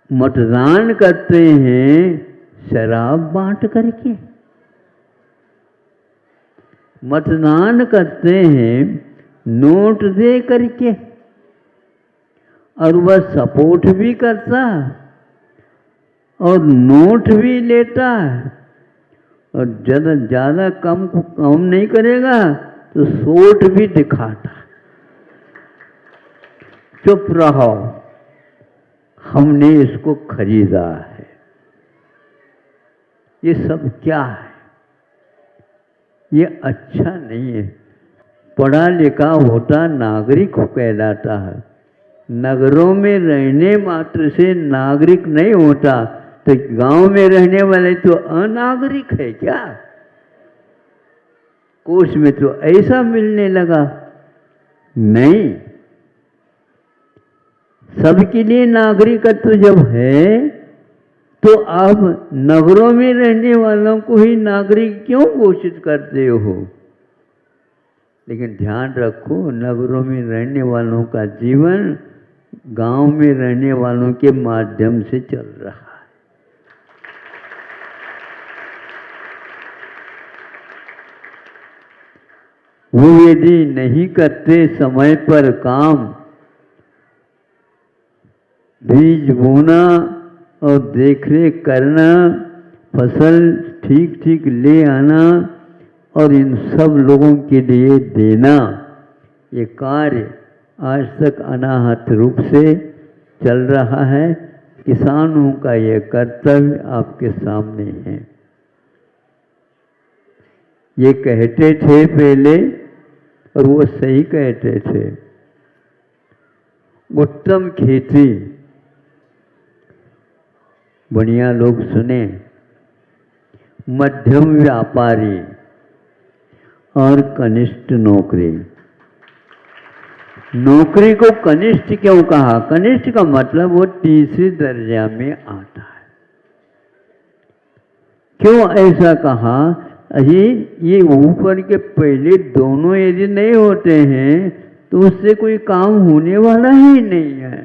मतदान करते हैं शराब बांट करके, मतदान करते हैं नोट दे करके, और वह सपोर्ट भी करता और नोट भी लेता, और ज़्यादा कम को कम नहीं करेगा तो सोट भी दिखाता। चुप रहो, हमने इसको खरीदा है। ये सब क्या है? ये अच्छा नहीं है। पढ़ा लिखा होता नागरिक कहलाता है। नगरों में रहने मात्र से नागरिक नहीं होता, तो गांव में रहने वाले तो अनागरिक है क्या? कोष में तो ऐसा मिलने लगा। नहीं, सबके लिए नागरिकत्व जब है तो आप नगरों में रहने वालों को ही नागरिक क्यों घोषित करते हो? लेकिन ध्यान रखो, नगरों में रहने वालों का जीवन गांव में रहने वालों के माध्यम से चल रहा है। वो यदि नहीं करते समय पर काम, बीज बोना और देखरेख करना, फसल ठीक ठीक ले आना और इन सब लोगों के लिए देना, ये कार्य आज तक अनाहत रूप से चल रहा है। किसानों का ये कर्तव्य आपके सामने है। ये कहते थे पहले, और वो सही कहते थे, उत्तम खेती बढ़िया लोग सुने। मध्यम व्यापारी और कनिष्ठ नौकरी। नौकरी को कनिष्ठ क्यों कहा? कनिष्ठ का मतलब वो तीसरे दर्जा में आता है। क्यों ऐसा कहा? ये ऊपर के पहले दोनों यदि नहीं होते हैं तो उससे कोई काम होने वाला ही नहीं है।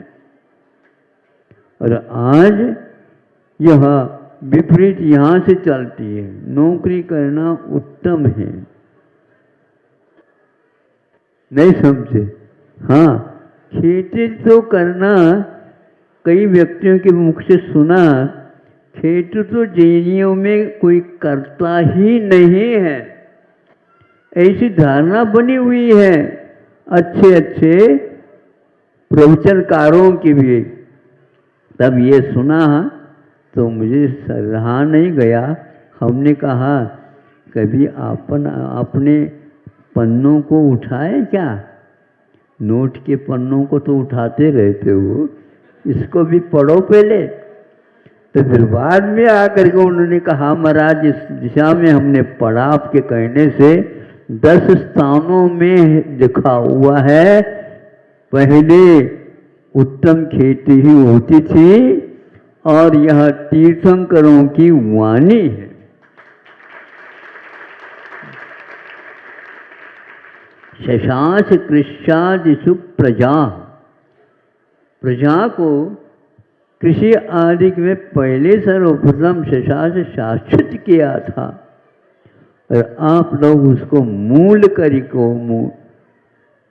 और आज यह विपरीत यहाँ से चलती है। नौकरी करना उत्तम है। नहीं समझे? हाँ, खेती तो करना, कई व्यक्तियों के मुख से सुना, खेती तो जैनियों में कोई करता ही नहीं है, ऐसी धारणा बनी हुई है अच्छे अच्छे प्रवचनकारों की भी। तब ये सुना तो मुझे रहा नहीं गया। हमने कहा कभी अपने पन्नों को उठाए क्या? नोट के पन्नों को तो उठाते रहते हो, इसको भी पढ़ो पहले। तो फिर बाद में आकर के उन्होंने कहा महाराज इस दिशा में हमने पढ़ा, आपके कहने से 10 स्थानों में लिखा हुआ है पहले उत्तम खेती ही होती थी और यह तीर्थंकरों की वाणी है। शशांश कृष्यादिषु प्रजा, प्रजा को कृषि आदि में पहले सर्वप्रथम शशांश शासित किया था और आप लोग उसको मूल करी को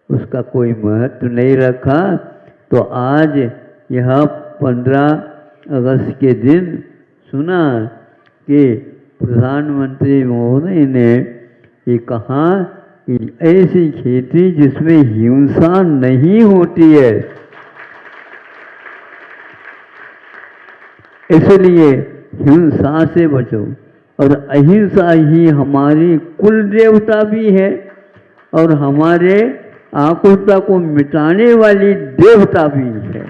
उसका कोई महत्व नहीं रखा। तो आज यह 15 अगस्त के दिन सुना कि प्रधानमंत्री महोदय ने ये कहा कि ऐसी खेती जिसमें हिंसा नहीं होती है, इसलिए हिंसा से बचो। और अहिंसा ही हमारी कुल देवता भी है और हमारे आकुलता को मिटाने वाली देवता भी है।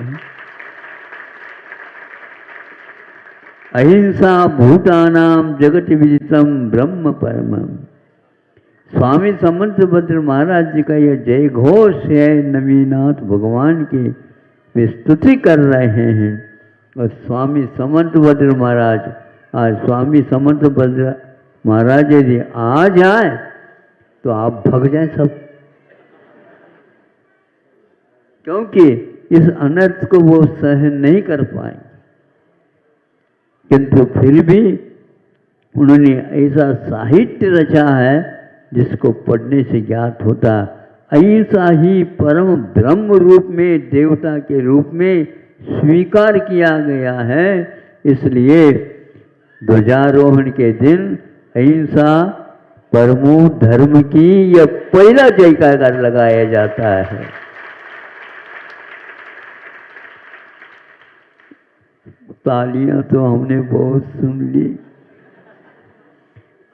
अहिंसा भूतानाम जगत विदितम ब्रह्म परमम। स्वामी समर्थभद्र महाराज जी का यह जय घोष है। नवीनाथ भगवान की वे स्तुति कर रहे हैं। और स्वामी समर्थभद्र महाराज, आज स्वामी समर्थभद्र महाराज यदि आ जाए तो आप भग जाए सब, क्योंकि इस अनर्थ को वो सहन नहीं कर पाएंगे। किंतु फिर भी उन्होंने ऐसा साहित्य रचा है जिसको पढ़ने से ज्ञात होता अहिंसा ही परम ब्रह्म रूप में, देवता के रूप में स्वीकार किया गया है। इसलिए ध्वजारोहण के दिन अहिंसा परमो धर्म की यह पहला जयकार लगाया जाता है। तालियां तो हमने बहुत सुन ली,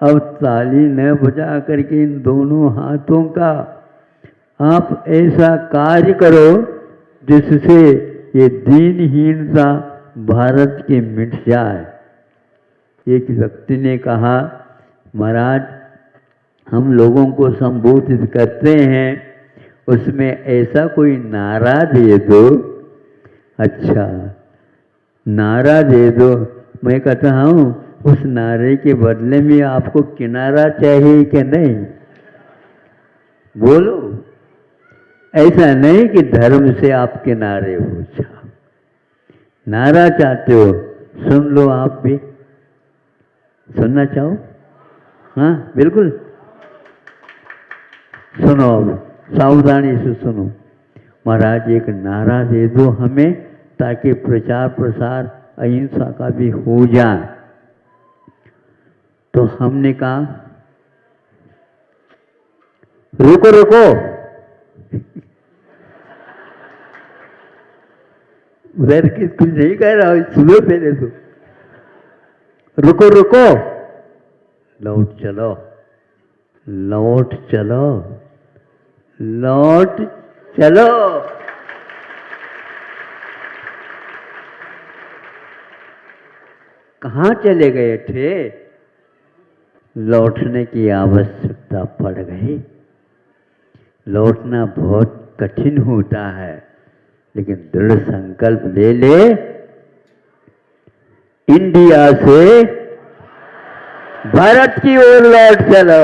अब ताली न बजा करके इन दोनों हाथों का आप ऐसा कार्य करो जिससे ये दीनहीनता भारत की मिट जाए। एक व्यक्ति ने कहा महाराज हम लोगों को संबोधित करते हैं, उसमें ऐसा कोई नारा दे दो। अच्छा नारा दे दो। मैं कहता हूँ उस नारे के बदले में आपको किनारा चाहिए कि नहीं? बोलो। ऐसा नहीं कि धर्म से आप किनारे हो जाओ। नारा चाहते हो सुन लो, आप भी सुनना चाहो? हाँ बिल्कुल सुनो, अब सावधानी से सुनो। महाराज एक नारा दे दो हमें ताकि प्रचार प्रसार अहिंसा का भी हो जाए। तो हमने कहा रुको रुको उधर कुछ नहीं कह रहा हूं, सुनो पहले तो। रुको रुको, लौट चलो लौट चलो लौट चलो। कहाँ चले गए थे? लौटने की आवश्यकता पड़ गई। लौटना बहुत कठिन होता है, लेकिन दृढ़ संकल्प ले ले, इंडिया से भारत की ओर लौट चलो।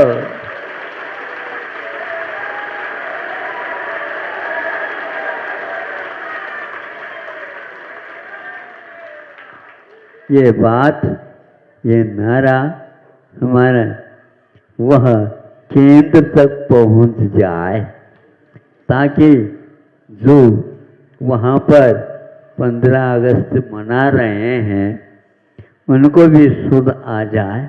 ये बात, ये नारा हमारा वह केंद्र तक पहुंच जाए, ताकि जो वहाँ पर 15 अगस्त मना रहे हैं उनको भी सुध आ जाए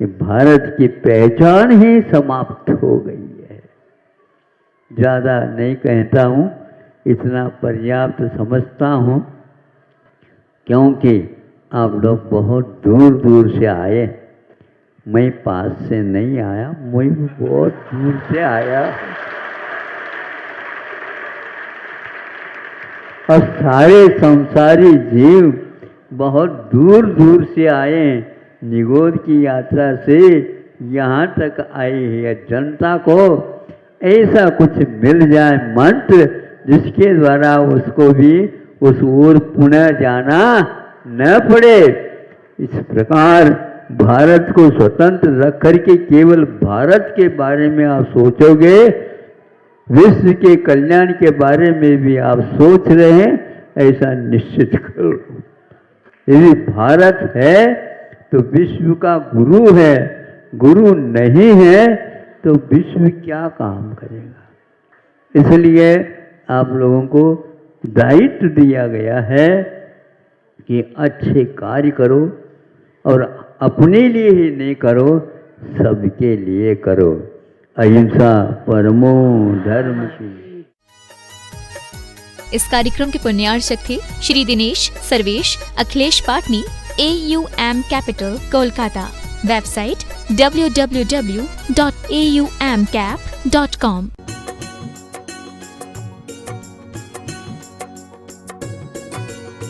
कि भारत की पहचान ही समाप्त हो गई है। ज़्यादा नहीं कहता हूँ, इतना पर्याप्त समझता हूँ, क्योंकि आप लोग बहुत दूर दूर से आए। मैं पास से नहीं आया, मैं बहुत दूर से आया। और सारे संसारी जीव बहुत दूर दूर से आए। निगोद की यात्रा से यहाँ तक आई है। जनता को ऐसा कुछ मिल जाए मंत्र, जिसके द्वारा उसको भी उस ओर पुनः जाना न पड़े। इस प्रकार भारत को स्वतंत्र रख करके केवल भारत के बारे में आप सोचोगे, विश्व के कल्याण के बारे में भी आप सोच रहे हैं, ऐसा निश्चित करो। यदि भारत है तो विश्व का गुरु है, गुरु नहीं है तो विश्व क्या काम करेगा। इसलिए आप लोगों को दायित्व दिया गया है कि अच्छे कार्य करो, और अपने लिए ही नहीं करो, सबके लिए करो। अहिंसा परमो धर्म की। इस कार्यक्रम के पुण्यार्चक थे Shri Dinesh, Sarvesh, Akhilesh Patni, AUM capital, Kolkata. Website www.aumcap.com।